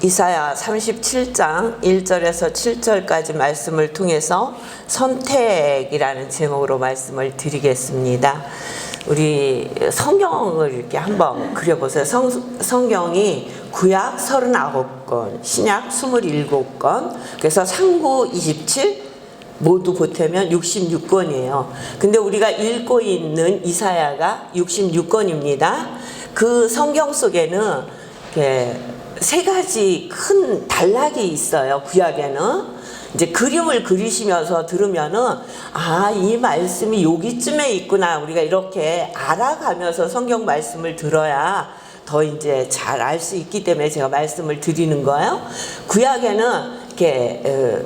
이사야 37장 1절에서 7절까지 말씀을 통해서 선택이라는 제목으로 말씀을 드리겠습니다. 우리 성경을 이렇게 한번 그려보세요. 성경이 구약 39권, 신약 27권, 그래서 상구 27, 모두 보태면 66권이에요. 근데 우리가 읽고 있는 이사야가 66권입니다. 그 성경 속에는 이렇게 세 가지 큰 단락이 있어요. 구약에는 이제 그림을 그리시면서 들으면은 이 말씀이 여기쯤에 있구나, 우리가 이렇게 알아가면서 성경 말씀을 들어야 더 이제 잘 알 수 있기 때문에 제가 말씀을 드리는 거예요. 구약에는 이렇게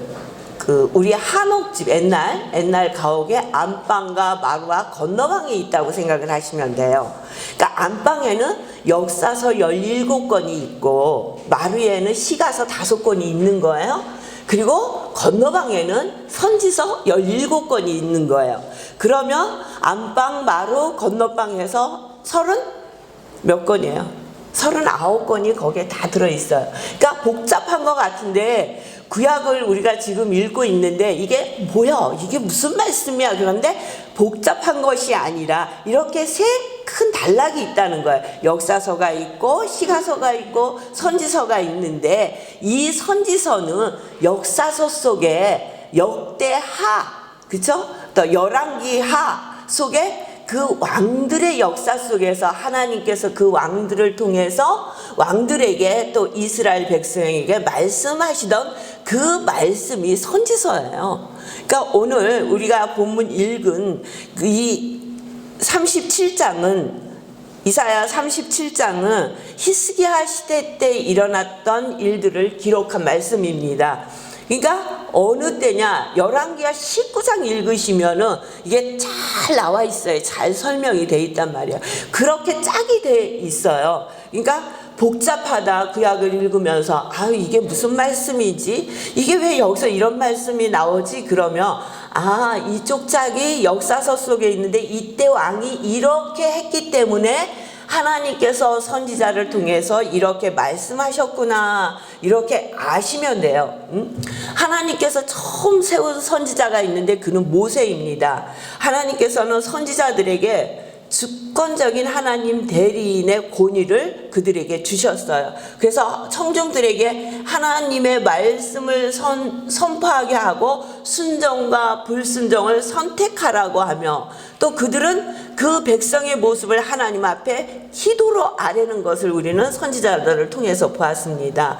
우리 한옥집, 옛날 가옥에 안방과 마루와 건너방이 있다고 생각을 하시면 돼요. 그러니까 안방에는 역사서 17권이 있고 마루에는 시가서 5권이 있는 거예요. 그리고 건너방에는 선지서 17권이 있는 거예요. 그러면 안방, 마루, 건너방 해서 30몇 권이에요. 39권이 거기에 다 들어있어요. 그러니까 복잡한 것 같은데 구약을 우리가 지금 읽고 있는데 이게 뭐야? 이게 무슨 말씀이야? 그런데 복잡한 것이 아니라 이렇게 세 큰 단락이 있다는 거예요. 역사서가 있고 시가서가 있고 선지서가 있는데 이 선지서는 역사서 속에 역대하, 그쵸? 또 열왕기하 속에 그 왕들의 역사 속에서 하나님께서 그 왕들을 통해서 왕들에게 또 이스라엘 백성에게 말씀하시던 그 말씀이 선지서예요. 그러니까 오늘 우리가 본문 읽은 이 37장은, 이사야 37장은 히스기야 시대 때 일어났던 일들을 기록한 말씀입니다. 그러니까 어느 때냐, 열왕기하 19장 읽으시면은 이게 잘 나와 있어요. 잘 설명이 돼 있단 말이에요. 그렇게 짝이 돼 있어요. 그러니까 복잡하다, 구약을 읽으면서 이게 무슨 말씀이지? 이게 왜 여기서 이런 말씀이 나오지? 그러면 이쪽 짝이 역사서 속에 있는데 이때 왕이 이렇게 했기 때문에 하나님께서 선지자를 통해서 이렇게 말씀하셨구나, 이렇게 아시면 돼요. 하나님께서 처음 세운 선지자가 있는데 그는 모세입니다. 하나님께서는 선지자들에게 주권적인 하나님 대리인의 권위를 그들에게 주셨어요. 그래서 청중들에게 하나님의 말씀을 선포하게 하고 순종과 불순종을 선택하라고 하며, 또 그들은 그 백성의 모습을 하나님 앞에 기도로 아뢰는 것을 우리는 선지자들을 통해서 보았습니다.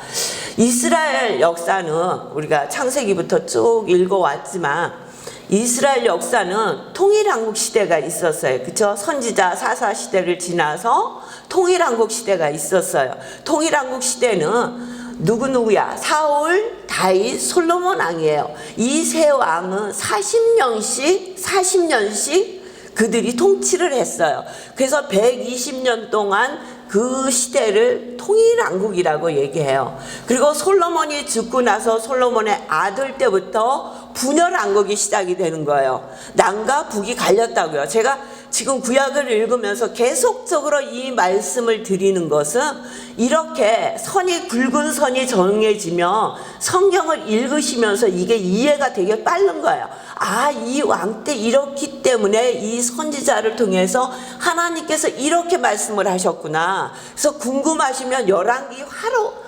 이스라엘 역사는 우리가 창세기부터 쭉 읽어왔지만 이스라엘 역사는 통일왕국 시대가 있었어요. 그쵸? 선지자 사사 시대를 지나서 통일왕국 시대가 있었어요. 통일왕국 시대는 누구야? 사울, 다윗, 솔로몬 왕이에요. 이 세 왕은 40년씩 그들이 통치를 했어요. 그래서 120년 동안 그 시대를 통일왕국이라고 얘기해요. 그리고 솔로몬이 죽고 나서 솔로몬의 아들 때부터 분열왕국이 시작이 되는 거예요. 남과 북이 갈렸다고요. 제가 지금 구약을 읽으면서 계속적으로 이 말씀을 드리는 것은 이렇게 굵은 선이 정해지면 성경을 읽으시면서 이게 이해가 되게 빠른 거예요. 이 왕 때 이렇기 때문에 이 선지자를 통해서 하나님께서 이렇게 말씀을 하셨구나. 그래서 궁금하시면 열왕기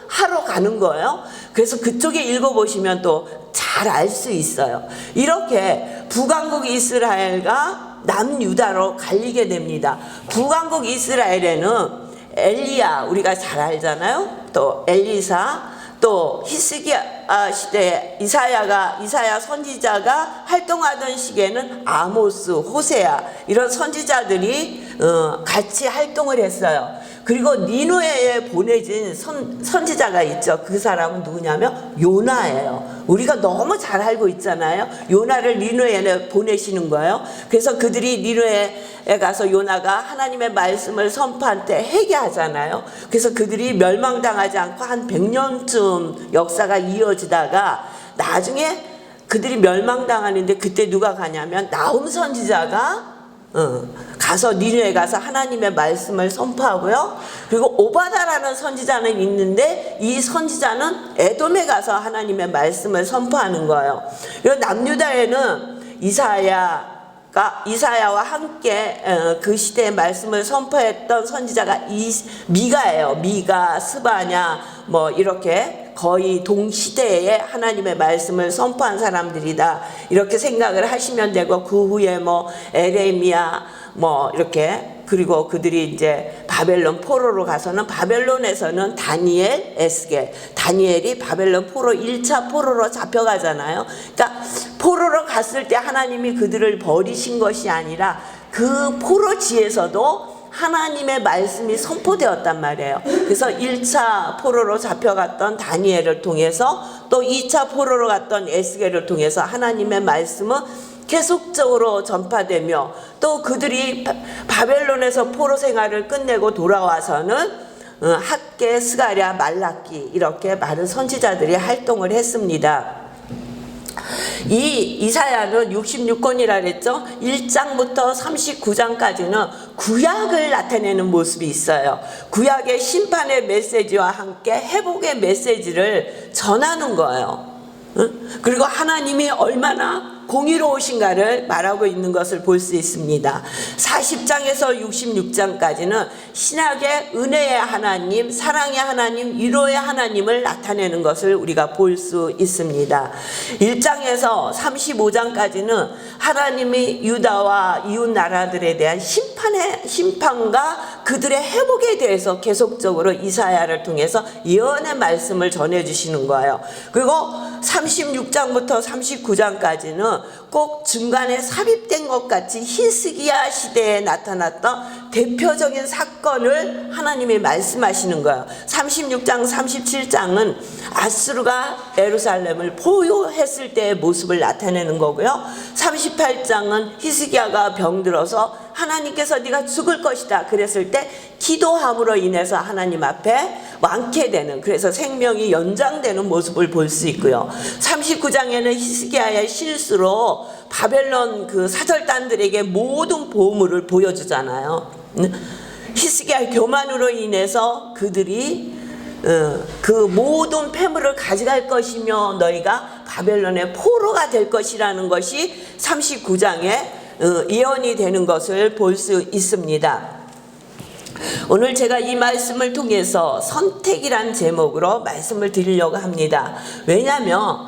하러 가는 거예요. 그래서 그쪽에 읽어보시면 또 잘 알 수 있어요. 이렇게 북왕국 이스라엘과 남유다로 갈리게 됩니다. 북왕국 이스라엘에는 엘리야, 우리가 잘 알잖아요. 또 엘리사, 또 히스기야 시대에 이사야 선지자가 활동하던 시기에는 아모스, 호세아 이런 선지자들이 같이 활동을 했어요. 그리고 니느웨에 보내진 선지자가 있죠. 그 사람은 누구냐면 요나예요. 우리가 너무 잘 알고 있잖아요. 요나를 니느웨에 보내시는 거예요. 그래서 그들이 니느웨에 가서 요나가 하나님의 말씀을 선포할 때 회개하잖아요. 그래서 그들이 멸망당하지 않고 한 100년쯤 역사가 이어지다가 나중에 그들이 멸망당하는데 그때 누가 가냐면 나훔 선지자가 가서 니누에 가서 하나님의 말씀을 선포하고요. 그리고 오바다라는 선지자는 있는데 이 선지자는 에돔에 가서 하나님의 말씀을 선포하는 거예요. 그리고 남유다에는 이사야와 함께 그 시대의 말씀을 선포했던 선지자가 미가예요. 미가, 스바냐 뭐 이렇게 거의 동시대에 하나님의 말씀을 선포한 사람들이다 이렇게 생각을 하시면 되고, 그 후에 뭐 에레미야 뭐 이렇게, 그리고 그들이 이제 바벨론 포로로 가서는 바벨론에서는 다니엘, 에스겔, 다니엘이 바벨론 포로 1차 포로로 잡혀가잖아요. 그러니까 포로로 갔을 때 하나님이 그들을 버리신 것이 아니라 그 포로지에서도 하나님의 말씀이 선포되었단 말이에요. 그래서 1차 포로로 잡혀갔던 다니엘을 통해서 또 2차 포로로 갔던 에스겔을 통해서 하나님의 말씀은 계속적으로 전파되며, 또 그들이 바벨론에서 포로 생활을 끝내고 돌아와서는 학개, 스가랴, 말라기 이렇게 많은 선지자들이 활동을 했습니다. 이 이사야는 66권이라 그랬죠. 1장부터 39장까지는 구약을 나타내는 모습이 있어요. 구약의 심판의 메시지와 함께 회복의 메시지를 전하는 거예요. 그리고 하나님이 얼마나 공의로우신가를 말하고 있는 것을 볼 수 있습니다. 40장에서 66장까지는 신약의 은혜의 하나님, 사랑의 하나님, 위로의 하나님을 나타내는 것을 우리가 볼 수 있습니다. 1장에서 35장까지는 하나님이 유다와 이웃 나라들에 대한 심판과 그들의 회복에 대해서 계속적으로 이사야를 통해서 예언의 말씀을 전해주시는 거예요. 그리고 36장부터 39장까지는 꼭 중간에 삽입된 것 같이 히스기야 시대에 나타났던 대표적인 사건을 하나님이 말씀하시는 거예요. 36장, 37장은 아수르가 예루살렘을 포효했을 때의 모습을 나타내는 거고요. 38장은 히스기야가 병들어서 하나님께서 네가 죽을 것이다 그랬을 때 기도함으로 인해서 하나님 앞에 완쾌되는, 그래서 생명이 연장되는 모습을 볼 수 있고요. 39장에는 히스기야의 실수로 바벨론 그 사절단들에게 모든 보물을 보여주잖아요. 히스기야의 교만으로 인해서 그들이 그 모든 폐물을 가져갈 것이며 너희가 바벨론의 포로가 될 것이라는 것이 39장에 예언이 되는 것을 볼 수 있습니다. 오늘 제가 이 말씀을 통해서 선택이란 제목으로 말씀을 드리려고 합니다. 왜냐하면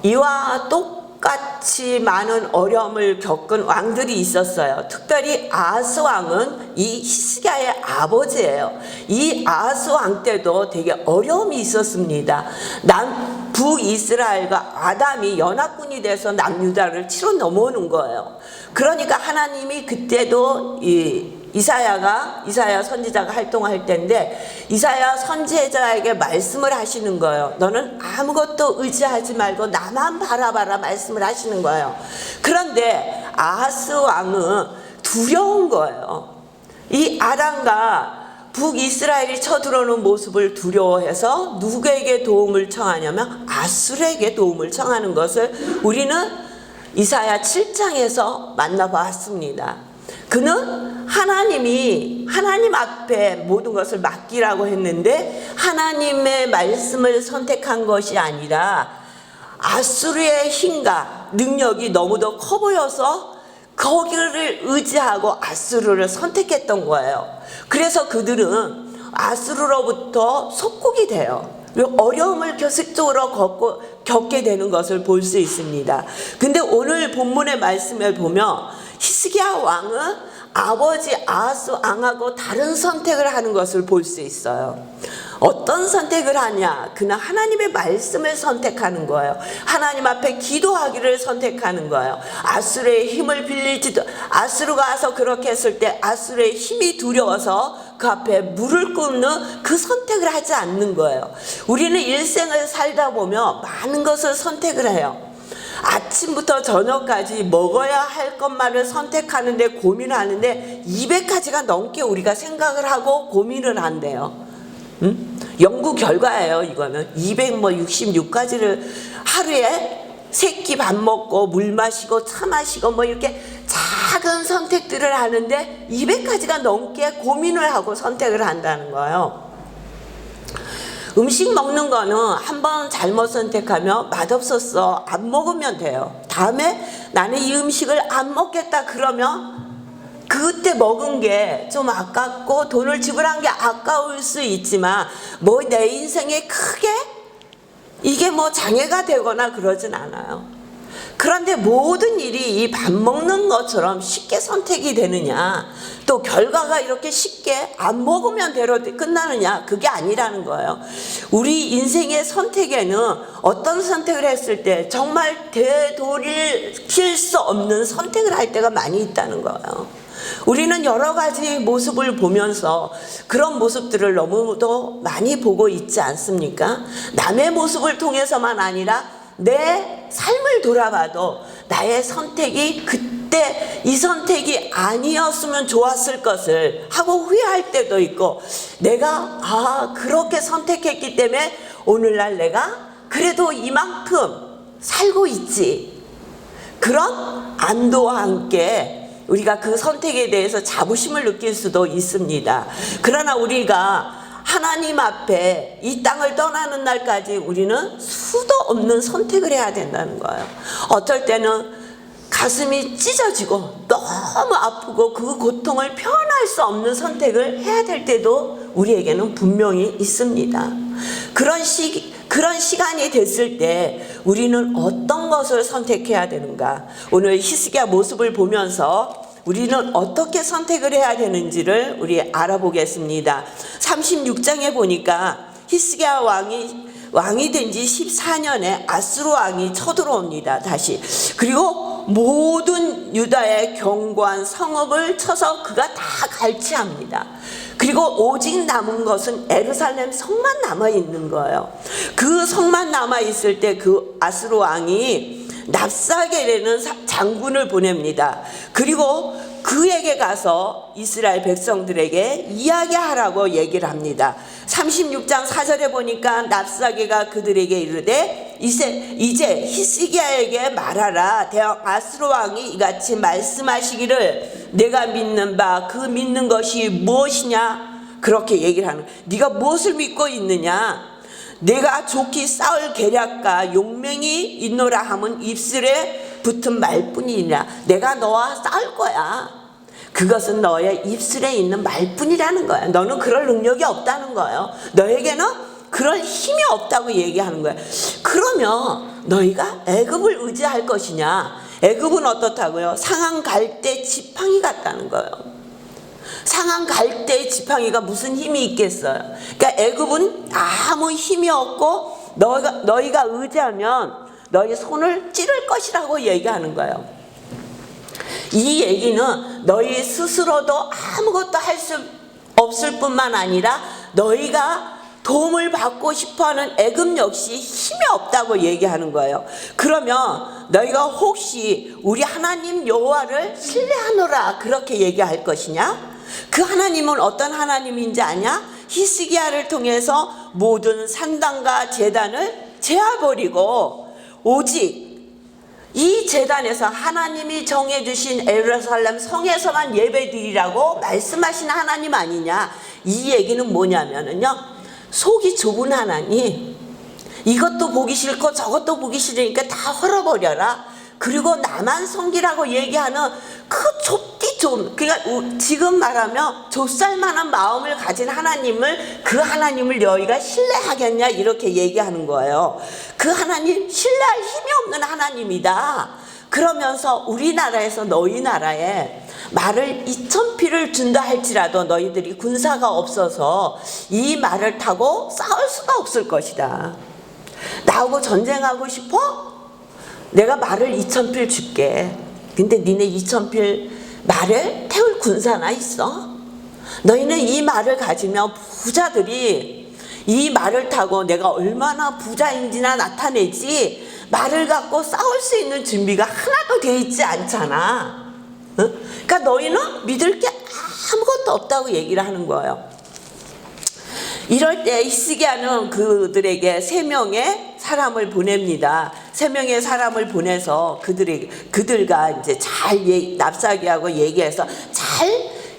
이와 똑같이 많은 어려움을 겪은 왕들이 있었어요. 특별히 아하스 왕은 이 히스기야의 아버지예요. 이 아하스 왕 때도 되게 어려움이 있었습니다. 북이스라엘과 아담이 연합군이 돼서 남유다를 치러 넘어오는 거예요. 그러니까 하나님이 그때도 이사야 선지자가 활동할 때인데 이사야 선지자에게 말씀을 하시는 거예요. 너는 아무것도 의지하지 말고 나만 바라봐라 말씀을 하시는 거예요. 그런데 아하스 왕은 두려운 거예요. 이 아람과 북이스라엘이 쳐들어오는 모습을 두려워해서 누구에게 도움을 청하냐면 아수르에게 도움을 청하는 것을 우리는 이사야 7장에서 만나봤습니다. 그는 하나님 앞에 모든 것을 맡기라고 했는데 하나님의 말씀을 선택한 것이 아니라 아수르의 힘과 능력이 너무도 커 보여서 거기를 의지하고 아수르를 선택했던 거예요. 그래서 그들은 아수르로부터 속국이 돼요. 어려움을 계속적으로 겪게 되는 것을 볼 수 있습니다. 근데 오늘 본문의 말씀을 보면 히스기야 왕은 아버지 아하스 왕하고 다른 선택을 하는 것을 볼 수 있어요. 어떤 선택을 하냐? 그는 하나님의 말씀을 선택하는 거예요. 하나님 앞에 기도하기를 선택하는 거예요. 아수르의 힘을 빌리지도, 아수르가 와서 그렇게 했을 때 아수르의 힘이 두려워서 그 앞에 물을 굽는 그 선택을 하지 않는 거예요. 우리는 일생을 살다 보면 많은 것을 선택을 해요. 아침부터 저녁까지 먹어야 할 것만을 선택하는데 고민하는데 200가지가 넘게 우리가 생각을 하고 고민을 한대요. 연구 결과예요. 이거는 266가지를 하루에 3끼 밥 먹고 물 마시고 차 마시고 뭐 이렇게 작은 선택들을 하는데 200가지가 넘게 고민을 하고 선택을 한다는 거예요. 음식 먹는 거는 한번 잘못 선택하면 맛없었어, 안 먹으면 돼요. 다음에 나는 이 음식을 안 먹겠다 그러면 그때 먹은 게 좀 아깝고 돈을 지불한 게 아까울 수 있지만 뭐 내 인생에 크게 이게 뭐 장애가 되거나 그러진 않아요. 그런데 모든 일이 이 밥 먹는 것처럼 쉽게 선택이 되느냐, 또 결과가 이렇게 쉽게 안 먹으면 대로 끝나느냐, 그게 아니라는 거예요. 우리 인생의 선택에는 어떤 선택을 했을 때 정말 되돌릴 수 없는 선택을 할 때가 많이 있다는 거예요. 우리는 여러 가지 모습을 보면서 그런 모습들을 너무도 많이 보고 있지 않습니까? 남의 모습을 통해서만 아니라 내 삶을 돌아봐도 나의 선택이 그때 이 선택이 아니었으면 좋았을 것을 하고 후회할 때도 있고, 내가 그렇게 선택했기 때문에 오늘날 내가 그래도 이만큼 살고 있지, 그런 안도와 함께 우리가 그 선택에 대해서 자부심을 느낄 수도 있습니다. 그러나 우리가 하나님 앞에 이 땅을 떠나는 날까지 우리는 수도 없는 선택을 해야 된다는 거예요. 어떨 때는 가슴이 찢어지고 너무 아프고 그 고통을 표현할 수 없는 선택을 해야 될 때도 우리에게는 분명히 있습니다. 그런 시간이 됐을 때 우리는 어떤 것을 선택해야 되는가? 오늘 히스기야 모습을 보면서 우리는 어떻게 선택을 해야 되는지를 우리 알아보겠습니다. 36장에 보니까 히스기야 왕이 된 지 14년에 아수르 왕이 쳐들어옵니다. 다시. 그리고 모든 유다의 견고한 성읍을 쳐서 그가 다 갈취합니다. 그리고 오직 남은 것은 예루살렘 성만 남아 있는 거예요. 그 성만 남아 있을 때 그 아수르 왕이 납사겔이라는 장군을 보냅니다. 그리고 그에게 가서 이스라엘 백성들에게 이야기하라고 얘기를 합니다. 36장 4절에 보니까 납사겔가 그들에게 이르되 이제 히스기야에게 말하라. 대왕 아수르 왕이 이같이 말씀하시기를 내가 믿는 바 그 믿는 것이 무엇이냐, 그렇게 얘기를 하는 거예요. 네가 무엇을 믿고 있느냐? 내가 좋게 싸울 계략과 용맹이 있노라 함은 입술에 붙은 말뿐이니라. 내가 너와 싸울 거야. 그것은 너의 입술에 있는 말뿐이라는 거야. 너는 그럴 능력이 없다는 거예요. 너에게는 그럴 힘이 없다고 얘기하는 거야. 그러면 너희가 애굽을 의지할 것이냐? 애굽은 어떻다고요? 상한 갈대 지팡이 같다는 거예요. 상한 갈대 지팡이가 무슨 힘이 있겠어요? 그러니까 애굽은 아무 힘이 없고 너희가 의지하면 너희 손을 찌를 것이라고 얘기하는 거예요. 이 얘기는 너희 스스로도 아무것도 할 수 없을 뿐만 아니라 너희가 도움을 받고 싶어하는 애굽 역시 힘이 없다고 얘기하는 거예요. 그러면 너희가 혹시 우리 하나님 여호와를 신뢰하노라 그렇게 얘기할 것이냐? 그 하나님은 어떤 하나님인지 아냐? 히스기야를 통해서 모든 산당과 제단을 제어버리고 오직 이 제단에서 하나님이 정해주신 예루살렘 성에서만 예배드리라고 말씀하신 하나님 아니냐? 이 얘기는 뭐냐면요, 속이 좁은 하나님, 이것도 보기 싫고 저것도 보기 싫으니까 다 헐어버려라. 그리고 나만 섬기라고 얘기하는 그 좁디 좁은, 그러니까 지금 말하면 좁쌀만한 마음을 가진 하나님을, 그 하나님을 너희가 신뢰하겠냐 이렇게 얘기하는 거예요. 그 하나님 신뢰할 힘이 없는 하나님이다. 그러면서 우리나라에서 너희 나라에 말을 2,000匹를 준다 할지라도 너희들이 군사가 없어서 이 말을 타고 싸울 수가 없을 것이다. 나하고 전쟁하고 싶어? 내가 말을 2,000필 줄게. 근데 니네 2,000필 말을 태울 군사나 있어? 너희는 이 말을 가지면 부자들이 이 말을 타고 내가 얼마나 부자인지나 나타내지, 말을 갖고 싸울 수 있는 준비가 하나도 돼 있지 않잖아. 그러니까 너희는 믿을 게 아무것도 없다고 얘기를 하는 거예요. 이럴 때 히스기야는 그들에게 3명의 사람을 보냅니다. 3명의 사람을 보내서 그들과 이제 잘 납사기하고 얘기해서 잘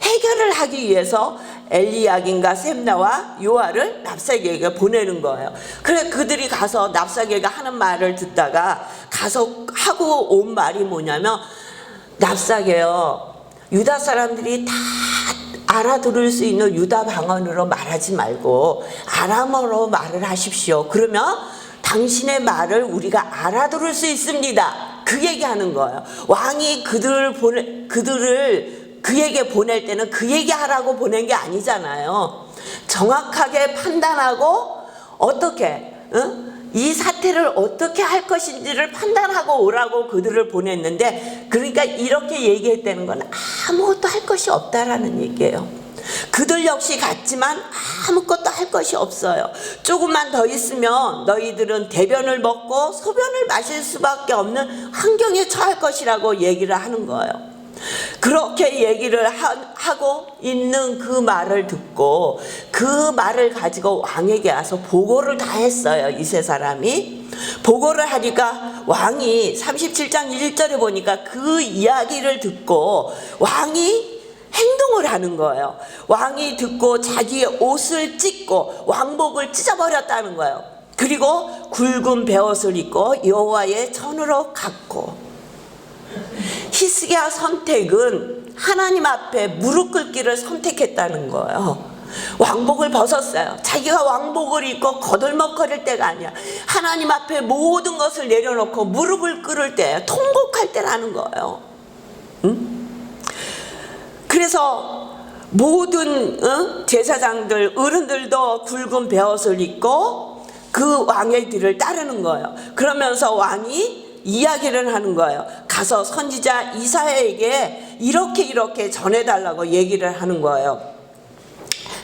해결을 하기 위해서 엘리야긴과 셈나와 요아를 납사기에게 보내는 거예요. 그래 그들이 가서 납사기가 하는 말을 듣다가 가서 하고 온 말이 뭐냐면, 납사기요, 유다 사람들이 다 알아들을 수 있는 유다 방언으로 말하지 말고 아람어로 말을 하십시오. 그러면 당신의 말을 우리가 알아들을 수 있습니다. 그 얘기하는 거예요. 왕이 그들을 그에게 보낼 때는 그 얘기하라고 보낸 게 아니잖아요. 정확하게 판단하고 어떻게 이 사태를 어떻게 할 것인지를 판단하고 오라고 그들을 보냈는데, 그러니까 이렇게 얘기했다는 건 아무것도 할 것이 없다라는 얘기예요. 그들 역시 갔지만 아무것도 할 것이 없어요. 조금만 더 있으면 너희들은 대변을 먹고 소변을 마실 수밖에 없는 환경에 처할 것이라고 얘기를 하는 거예요. 그렇게 얘기를 하고 있는 그 말을 듣고 그 말을 가지고 왕에게 와서 보고를 다 했어요. 이 세 사람이 보고를 하니까 왕이 37장 1절에 보니까 그 이야기를 듣고 왕이 행동을 하는 거예요. 왕이 듣고 자기의 옷을 찢고 왕복을 찢어버렸다는 거예요. 그리고 굵은 베옷을 입고 여호와의 전으로 갔고, 히스기야 선택은 하나님 앞에 무릎 꿇기를 선택했다는 거예요. 왕복을 벗었어요. 자기가 왕복을 입고 거들먹거릴 때가 아니야. 하나님 앞에 모든 것을 내려놓고 무릎을 꿇을 때, 통곡할 때라는 거예요. 그래서 모든 제사장들, 어른들도 굵은 베옷을 입고 그 왕의 뒤를 따르는 거예요. 그러면서 왕이 이야기를 하는 거예요. 가서 선지자 이사야에게 이렇게 전해달라고 얘기를 하는 거예요.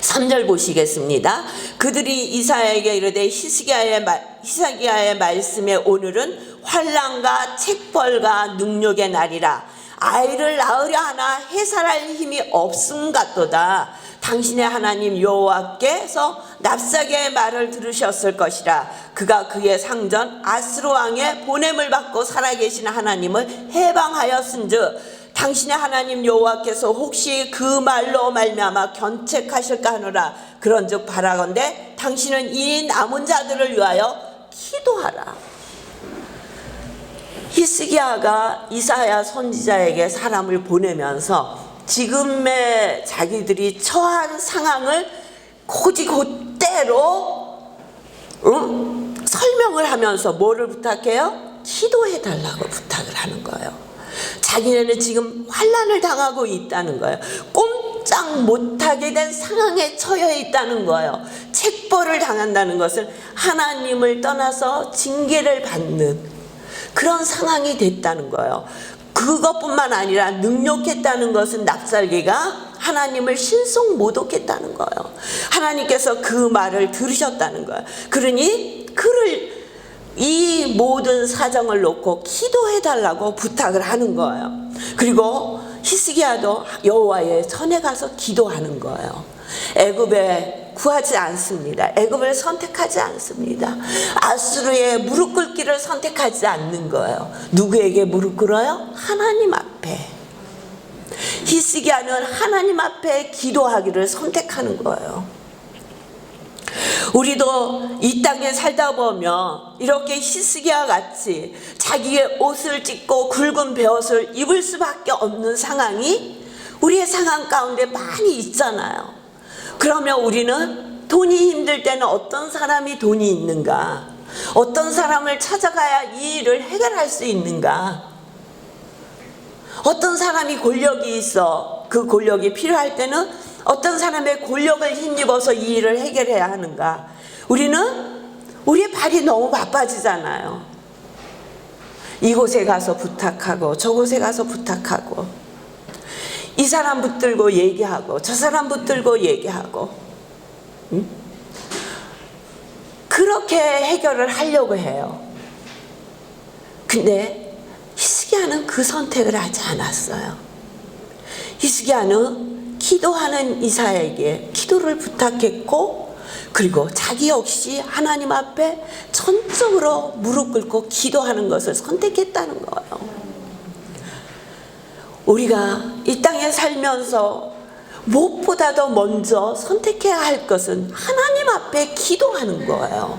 3절 보시겠습니다. 그들이 이사야에게 이르되 히스기야의 말씀에 오늘은 환난과 책벌과 능욕의 날이라. 아이를 낳으려 하나 해살할 힘이 없음 같도다. 당신의 하나님 여호와께서 납사기의 말을 들으셨을 것이라. 그가 그의 상전 아스루 왕의 보냄을 받고 살아계신 하나님을 해방하였은즉 당신의 하나님 여호와께서 혹시 그 말로 말미암아 견책하실까 하노라. 그런즉 바라건대 당신은 이 남은 자들을 위하여 기도하라. 히스기야가 이사야 선지자에게 사람을 보내면서 지금의 자기들이 처한 상황을 곧이곧대로 설명을 하면서 뭐를 부탁해요? 기도해달라고 부탁을 하는 거예요. 자기네는 지금 환난을 당하고 있다는 거예요. 꼼짝 못하게 된 상황에 처해 있다는 거예요. 책벌을 당한다는 것은 하나님을 떠나서 징계를 받는 그런 상황이 됐다는 거예요. 그것뿐만 아니라 능욕했다는 것은 납살기가 하나님을 신속 모독했다는 거예요. 하나님께서 그 말을 들으셨다는 거예요. 그러니 그를 이 모든 사정을 놓고 기도해달라고 부탁을 하는 거예요. 그리고 히스기야도 여호와의 전에 가서 기도하는 거예요. 애굽에 구하지 않습니다. 애굽을 선택하지 않습니다. 아수르의 무릎 꿇기를 선택하지 않는 거예요. 누구에게 무릎 꿇어요? 하나님 앞에. 히스기야는 하나님 앞에 기도하기를 선택하는 거예요. 우리도 이 땅에 살다 보면 이렇게 히스기야 같이 자기의 옷을 찢고 굵은 베옷을 입을 수밖에 없는 상황이 우리의 상황 가운데 많이 있잖아요. 그러면 우리는 돈이 힘들 때는 어떤 사람이 돈이 있는가? 어떤 사람을 찾아가야 이 일을 해결할 수 있는가? 어떤 사람이 권력이 있어 그 권력이 필요할 때는 어떤 사람의 권력을 힘입어서 이 일을 해결해야 하는가? 우리는 우리의 발이 너무 바빠지잖아요. 이곳에 가서 부탁하고 저곳에 가서 부탁하고 이 사람 붙들고 얘기하고 저 사람 붙들고 얘기하고 그렇게 해결을 하려고 해요. 근데 히스기야는 그 선택을 하지 않았어요. 히스기야는 기도하는 이사야에게 기도를 부탁했고 그리고 자기 역시 하나님 앞에 전적으로 무릎 꿇고 기도하는 것을 선택했다는 거예요. 우리가 이 땅에 살면서 무엇보다도 먼저 선택해야 할 것은 하나님 앞에 기도하는 거예요.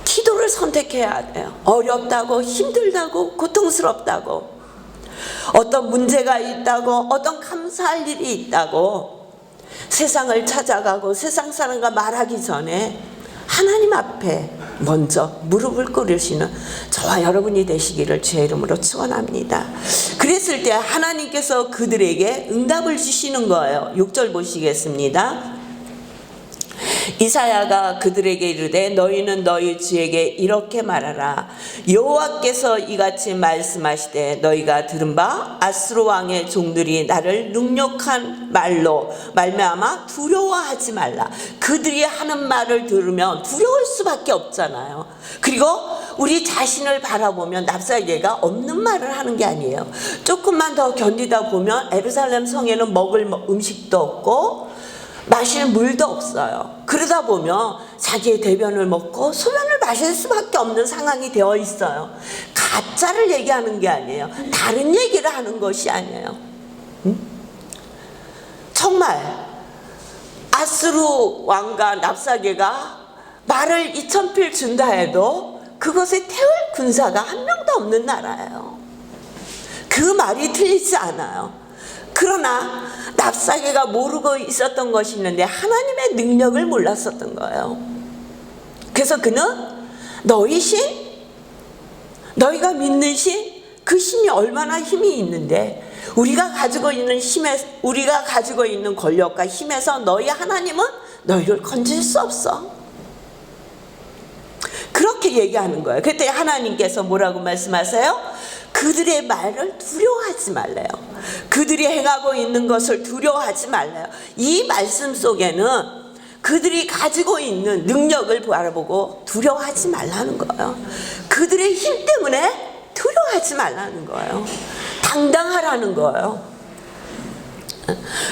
기도를 선택해야 돼요. 어렵다고, 힘들다고, 고통스럽다고, 어떤 문제가 있다고, 어떤 감사할 일이 있다고 세상을 찾아가고 세상 사람과 말하기 전에 하나님 앞에 먼저 무릎을 꿇으시는 저와 여러분이 되시기를 주의 이름으로 축원합니다. 그랬을 때 하나님께서 그들에게 응답을 주시는 거예요. 6절 보시겠습니다. 이사야가 그들에게 이르되 너희는 너희 주에게 이렇게 말하라. 여호와께서 이같이 말씀하시되 너희가 들은 바 아수르 왕의 종들이 나를 능욕한 말로 말미암아 두려워하지 말라. 그들이 하는 말을 들으면 두려울 수밖에 없잖아요. 그리고 우리 자신을 바라보면 납사개가 없는 말을 하는 게 아니에요. 조금만 더 견디다 보면 예루살렘 성에는 먹을 음식도 없고 마실 물도 없어요. 그러다 보면 자기의 대변을 먹고 소변을 마실 수밖에 없는 상황이 되어 있어요. 가짜를 얘기하는 게 아니에요. 다른 얘기를 하는 것이 아니에요. 정말 아수르 왕과 납사개가 말을 2000필 준다 해도 그것에 태울 군사가 한 명도 없는 나라예요. 그 말이 틀리지 않아요. 그러나 납사개가 모르고 있었던 것이 있는데 하나님의 능력을 몰랐었던 거예요. 그래서 그는 너희 신, 너희가 믿는 신, 그 신이 얼마나 힘이 있는데 우리가 가지고 있는 힘에, 우리가 가지고 있는 권력과 힘에서 너희 하나님은 너희를 건질 수 없어. 그렇게 얘기하는 거예요. 그때 하나님께서 뭐라고 말씀하세요? 그들의 말을 두려워하지 말래요. 그들이 행하고 있는 것을 두려워하지 말래요. 이 말씀 속에는 그들이 가지고 있는 능력을 바라보고 두려워하지 말라는 거예요. 그들의 힘 때문에 두려워하지 말라는 거예요. 당당하라는 거예요.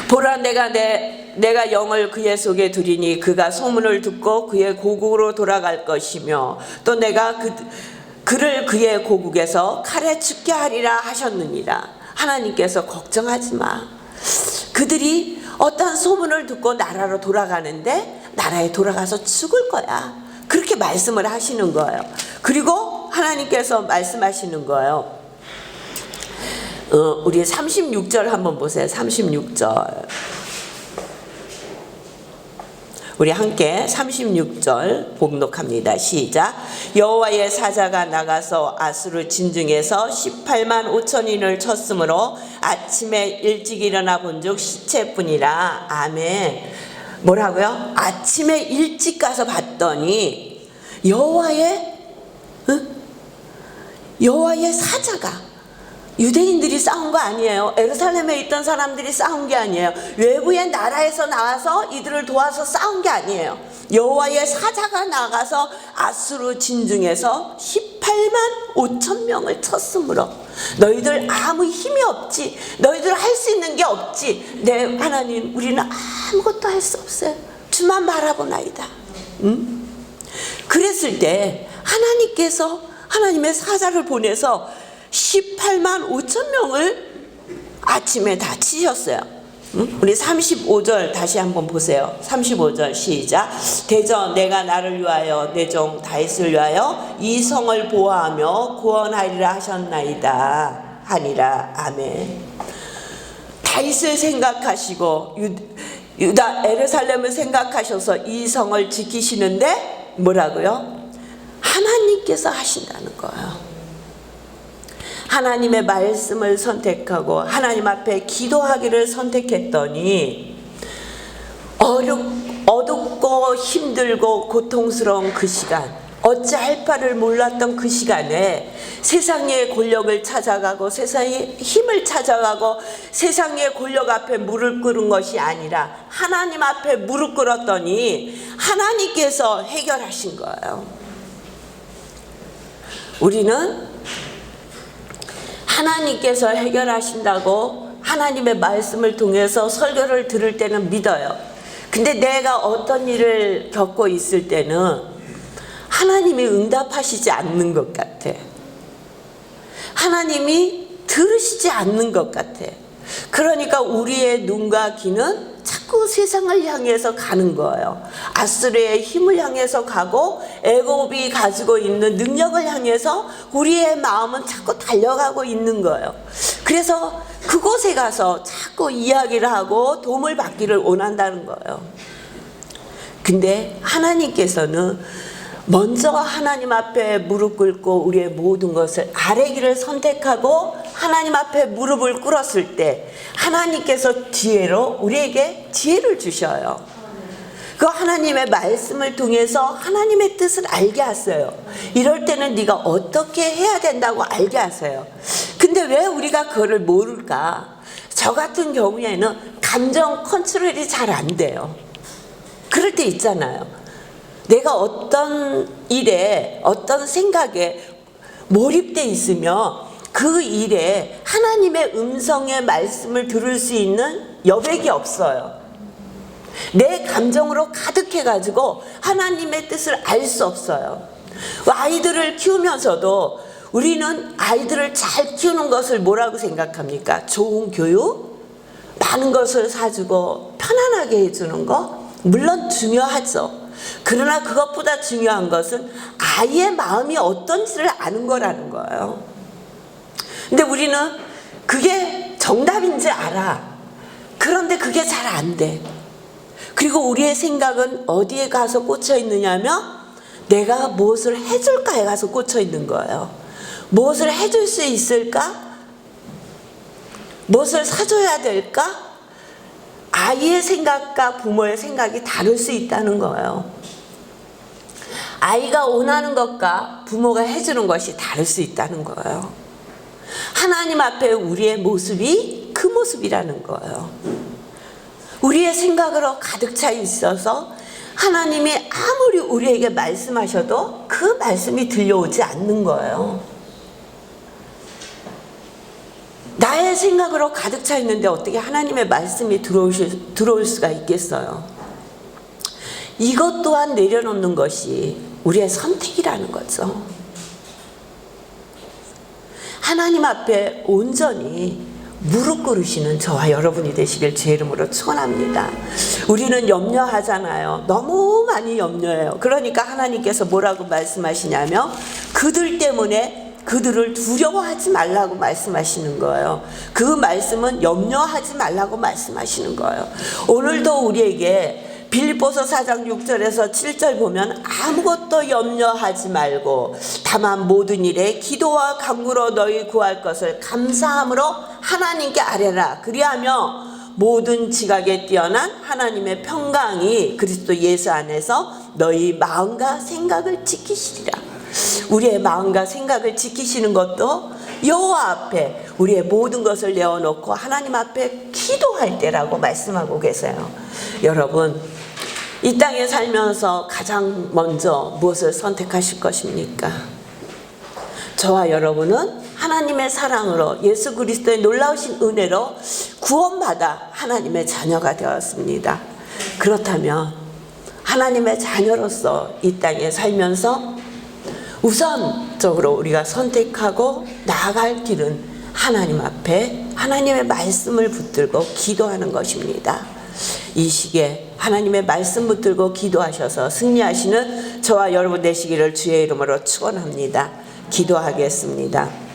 보라, 내가 영을 그의 속에 두리니 그가 소문을 듣고 그의 고국으로 돌아갈 것이며 또 내가 그를 그의 고국에서 칼에 죽게 하리라 하셨느니라. 하나님께서 걱정하지 마. 그들이 어떤 소문을 듣고 나라로 돌아가는데 나라에 돌아가서 죽을 거야. 그렇게 말씀을 하시는 거예요. 그리고 하나님께서 말씀하시는 거예요. 우리 36절 한번 보세요. 36절. 우리 함께 36절 봉독합니다. 시작. 여호와의 사자가 나가서 아수르 진중에서 18만 5천인을 쳤으므로 아침에 일찍 일어나 본즉 시체뿐이라. 아멘. 뭐라고요? 아침에 일찍 가서 봤더니 여호와의 사자가, 유대인들이 싸운 거 아니에요. 예루살렘에 있던 사람들이 싸운 게 아니에요. 외부의 나라에서 나와서 이들을 도와서 싸운 게 아니에요. 여호와의 사자가 나가서 아수르 진중에서 18만 5천 명을 쳤으므로 너희들 아무 힘이 없지, 너희들 할 수 있는 게 없지. 내 하나님, 우리는 아무것도 할 수 없어요. 주만 바라보나이다. 그랬을 때 하나님께서 하나님의 사자를 보내서 18만 5천 명을 아침에 다 치셨어요. 우리 35절 다시 한번 보세요. 35절 시작. 대저 내가 나를 위하여 내 종 다윗을 위하여 이 성을 보호하며 구원하리라 하셨나이다 하니라. 아멘. 다윗을 생각하시고 유다 예루살렘을 생각하셔서 이 성을 지키시는데 뭐라고요? 하나님께서 하신다는 거예요. 하나님의 말씀을 선택하고 하나님 앞에 기도하기를 선택했더니 어둡고 힘들고 고통스러운 그 시간, 어찌할 바를 몰랐던 그 시간에 세상의 권력을 찾아가고 세상의 힘을 찾아가고 세상의 권력 앞에 무릎 꿇은 것이 아니라 하나님 앞에 무릎 꿇었더니 하나님께서 해결하신 거예요. 우리는 하나님께서 해결하신다고 하나님의 말씀을 통해서 설교를 들을 때는 믿어요. 근데 내가 어떤 일을 겪고 있을 때는 하나님이 응답하시지 않는 것 같아. 하나님이 들으시지 않는 것 같아. 그러니까 우리의 눈과 귀는 자꾸 세상을 향해서 가는 거예요. 아수르의 힘을 향해서 가고 애굽이 가지고 있는 능력을 향해서 우리의 마음은 자꾸 달려가고 있는 거예요. 그래서 그곳에 가서 자꾸 이야기를 하고 도움을 받기를 원한다는 거예요. 근데 하나님께서는 먼저 하나님 앞에 무릎 꿇고 우리의 모든 것을 아뢰기를 선택하고 하나님 앞에 무릎을 꿇었을 때 하나님께서 뒤로 우리에게 지혜를 주셔요. 그 하나님의 말씀을 통해서 하나님의 뜻을 알게 하세요. 이럴 때는 네가 어떻게 해야 된다고 알게 하세요. 근데 왜 우리가 그거를 모를까? 저 같은 경우에는 감정 컨트롤이 잘 안 돼요. 그럴 때 있잖아요. 내가 어떤 일에 어떤 생각에 몰입돼 있으면 그 일에 하나님의 음성의 말씀을 들을 수 있는 여백이 없어요. 내 감정으로 가득해가지고 하나님의 뜻을 알 수 없어요. 아이들을 키우면서도 우리는 아이들을 잘 키우는 것을 뭐라고 생각합니까? 좋은 교육? 많은 것을 사주고 편안하게 해주는 거? 물론 중요하죠. 그러나 그것보다 중요한 것은 아이의 마음이 어떤지를 아는 거라는 거예요. 근데 우리는 그게 정답인지 알아. 그런데 그게 잘 안 돼. 그리고 우리의 생각은 어디에 가서 꽂혀 있느냐면 내가 무엇을 해줄까에 가서 꽂혀 있는 거예요. 무엇을 해줄 수 있을까? 무엇을 사줘야 될까? 아이의 생각과 부모의 생각이 다를 수 있다는 거예요. 아이가 원하는 것과 부모가 해주는 것이 다를 수 있다는 거예요. 하나님 앞에 우리의 모습이 그 모습이라는 거예요. 우리의 생각으로 가득 차 있어서 하나님이 아무리 우리에게 말씀하셔도 그 말씀이 들려오지 않는 거예요. 나의 생각으로 가득 차 있는데 어떻게 하나님의 말씀이 들어올 수가 있겠어요? 이것 또한 내려놓는 것이 우리의 선택이라는 거죠. 하나님 앞에 온전히 무릎 꿇으시는 저와 여러분이 되시길 주의 이름으로 축원합니다. 우리는 염려하잖아요. 너무 많이 염려해요. 그러니까 하나님께서 뭐라고 말씀하시냐면 그들 때문에 그들을 두려워하지 말라고 말씀하시는 거예요. 그 말씀은 염려하지 말라고 말씀하시는 거예요. 오늘도 우리에게 빌립보서 4장 6절에서 7절 보면 아무것도 염려하지 말고 다만 모든 일에 기도와 간구로 너희 구할 것을 감사함으로 하나님께 아뢰라. 그리하면 모든 지각에 뛰어난 하나님의 평강이 그리스도 예수 안에서 너희 마음과 생각을 지키시리라. 우리의 마음과 생각을 지키시는 것도 여호와 앞에 우리의 모든 것을 내어놓고 하나님 앞에 기도할 때라고 말씀하고 계세요. 여러분, 이 땅에 살면서 가장 먼저 무엇을 선택하실 것입니까? 저와 여러분은 하나님의 사랑으로 예수 그리스도의 놀라우신 은혜로 구원받아 하나님의 자녀가 되었습니다. 그렇다면 하나님의 자녀로서 이 땅에 살면서 우선적으로 우리가 선택하고 나아갈 길은 하나님 앞에 하나님의 말씀을 붙들고 기도하는 것입니다. 이 시기에 하나님의 말씀 붙들고 기도하셔서 승리하시는 저와 여러분 되시기를 주의 이름으로 축원합니다. 기도하겠습니다.